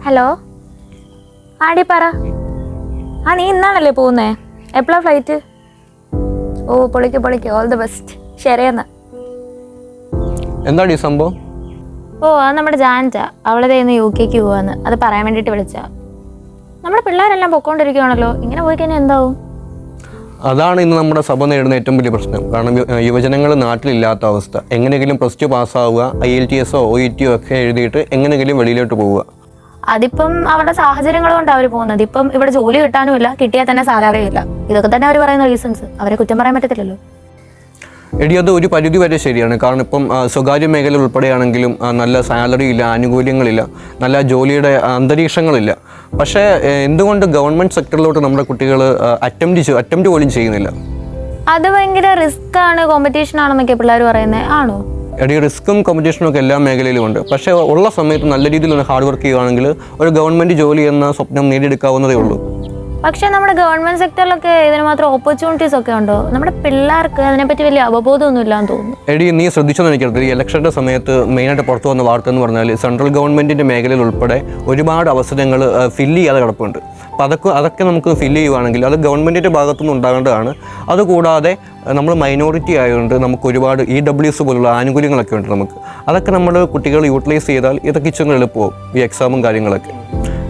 Hello ആടി പറ. നീ ഇന്നാണല്ലേ പോകുന്നേ? എപ്പോഴാണ് ഫ്ലൈറ്റ്? ഓ പൊളിക്ക് ഓൾ ദി ബെസ്റ്റ്. ശരിയെന്നാ. എന്താണ് ഈ സംഭവം? അത് നമ്മുടെ ജാൻറ്റ. അവളെ ഇന്ന് UK പോവാന്ന്. അത് പറയാൻ വേണ്ടിയിട്ട് വിളിച്ചാ. നമ്മുടെ പിള്ളേരെല്ലാം പൊക്കോണ്ടിരിക്കുവാണല്ലോ. ഇങ്ങനെ പോയി കഴിഞ്ഞാൽ എന്താവും? അതാണ് ഇന്ന് നമ്മുടെ സഭ നേരിടുന്ന ഏറ്റവും വലിയ പ്രശ്നം. കാരണം യുവജനങ്ങൾ നാട്ടിലില്ലാത്ത അവസ്ഥ. എങ്ങനെയെങ്കിലും +2 പാസ്സാവുക, IELTS OET ഒക്കെ എഴുതിയിട്ട് എങ്ങനെയെങ്കിലും വെളിയിലോട്ട് പോവുക. അതിപ്പം അവരുടെ സാഹചര്യങ്ങൾ കൊണ്ടാണ് അവർ പോകുന്നത്. ഇപ്പം ഇവിടെ ജോലി കിട്ടാനുമില്ല, കിട്ടിയാൽ തന്നെ സാലറി ഇല്ല. ഇതൊക്കെ തന്നെ അവർ പറയുന്ന റീസൺസ്. അവരെ കുറ്റം പറയാൻ പറ്റത്തില്ലല്ലോ. എടി, അത് ഒരു പരിധി വരെ ശരിയാണ്. കാരണം ഇപ്പം സ്വകാര്യ മേഖല ഉൾപ്പെടെയാണെങ്കിലും നല്ല സാലറി ഇല്ല, ആനുകൂല്യങ്ങളില്ല, നല്ല ജോലിയുടെ അന്തരീക്ഷങ്ങളില്ല. പക്ഷേ എന്തുകൊണ്ട് ഗവൺമെൻറ് സെക്ടറിലോട്ട് നമ്മുടെ കുട്ടികൾ അറ്റംപ്റ്റ് പോലും ചെയ്യുന്നില്ല? അത് ഭയങ്കര റിസ്ക് ആണ്, കോമ്പറ്റീഷൻ ആണെന്നൊക്കെ പിള്ളേർ പറയുന്നത്. ആണോ? എടി, റിസ്ക്കും കോമ്പറ്റീഷനും ഒക്കെ എല്ലാ മേഖലയിലും ഉണ്ട്. പക്ഷേ ഉള്ള സമയത്ത് നല്ല രീതിയിൽ ഹാർഡ് വർക്ക് ചെയ്യുകയാണെങ്കിൽ ഒരു ഗവൺമെൻറ് ജോലി എന്ന സ്വപ്നം നേടിയെടുക്കാവുന്നതേ ഉള്ളൂ. പക്ഷെ നമ്മുടെ ഗവൺമെന്റ് സെക്ടറിലൊക്കെ ഇതിന് മാത്രം ഓപ്പർച്യൂണിറ്റീസ് ഒക്കെ ഉണ്ടോ? നമ്മുടെ പിള്ളേർക്ക് അതിനെപ്പറ്റി വലിയ അവബോധമൊന്നും ഇല്ലാന്ന് തോന്നുന്നു. എടി, നീ ശ്രദ്ധിച്ചെന്ന് എനിക്കറിയാം. ഈ ഇലക്ഷൻ്റെ സമയത്ത് മെയിനായിട്ട് പുറത്തു വന്ന വാർത്ത എന്ന് പറഞ്ഞാൽ സെൻട്രൽ ഗവൺമെൻറ്റിൻ്റെ മേഖലയിൽ ഉൾപ്പെടെ ഒരുപാട് അവസരങ്ങൾ ഫില്ല് ചെയ്യാതെ കിടപ്പുണ്ട്. അപ്പോൾ അതൊക്കെ നമുക്ക് ഫില്ല് ചെയ്യുവാണെങ്കിൽ അത് ഗവൺമെൻറ്റിൻ്റെ ഭാഗത്തുനിന്ന് ഉണ്ടാകേണ്ടതാണ്. അതുകൂടാതെ നമ്മൾ മൈനോറിറ്റി ആയതുകൊണ്ട് നമുക്ക് ഒരുപാട് EWS പോലുള്ള ആനുകൂല്യങ്ങളൊക്കെ ഉണ്ട് നമുക്ക്. അതൊക്കെ നമ്മൾ കുട്ടികൾ യൂട്ടിലൈസ് ചെയ്താൽ ഇതൊക്കെ ഇച്ചിരി എളുപ്പമാവും, ഈ എക്സാമും കാര്യങ്ങളൊക്കെ.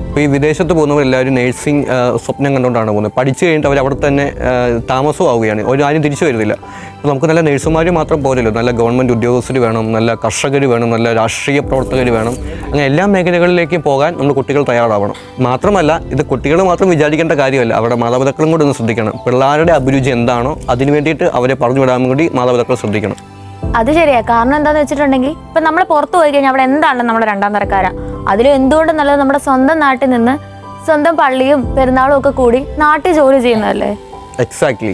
ഇപ്പോൾ ഈ വിദേശത്ത് പോകുന്നവർ എല്ലാവരും നേഴ്സിംഗ് സ്വപ്നം കണ്ടുകൊണ്ടാണ് പോകുന്നത്. പഠിച്ചു കഴിഞ്ഞിട്ട് അവർ അവിടെ തന്നെ താമസമാവുകയാണ്. ഒരു ആരും തിരിച്ചു വരുന്നില്ല. ഇപ്പോൾ നമുക്ക് നല്ല നഴ്സുമാർ മാത്രം പോരല്ലോ, നല്ല ഗവൺമെൻറ് ഉദ്യോഗസ്ഥർ വേണം, നല്ല കർഷകർ വേണം, നല്ല രാഷ്ട്രീയ പ്രവർത്തകർ വേണം. അങ്ങനെ എല്ലാ മേഖലകളിലേക്കും പോകാൻ നമ്മൾ കുട്ടികൾ തയ്യാറാവണം. മാത്രമല്ല, ഇത് കുട്ടികൾ മാത്രം വിചാരിക്കേണ്ട കാര്യമല്ല, അവരുടെ മാതാപിതാക്കളും കൂടി ഒന്ന് ശ്രദ്ധിക്കണം. പിള്ളേരുടെ അഭിരുചി എന്താണോ അതിന് വേണ്ടിയിട്ട് അവരെ പറഞ്ഞു വിടാൻ കൂടി മാതാപിതാക്കൾ ശ്രദ്ധിക്കണം. അത് ശരിയാ. കാരണം എന്താണെന്ന് വെച്ചിട്ടുണ്ടെങ്കിൽ ഇപ്പം നമ്മൾ പുറത്ത് പോയി കഴിഞ്ഞാൽ അവിടെ എന്താണല്ലോ നമ്മുടെ രണ്ടാം തരക്കാരാ. അതിലും എന്തുകൊണ്ട് നല്ലത് നമ്മുടെ സ്വന്തം നാട്ടിൽ നിന്ന് സ്വന്തം പള്ളിയും പെരുന്നാളും ഒക്കെ കൂടി നാട്ടിൽ ജോലി ചെയ്യുന്നതല്ലേ? എക്സാക്ട്ലി.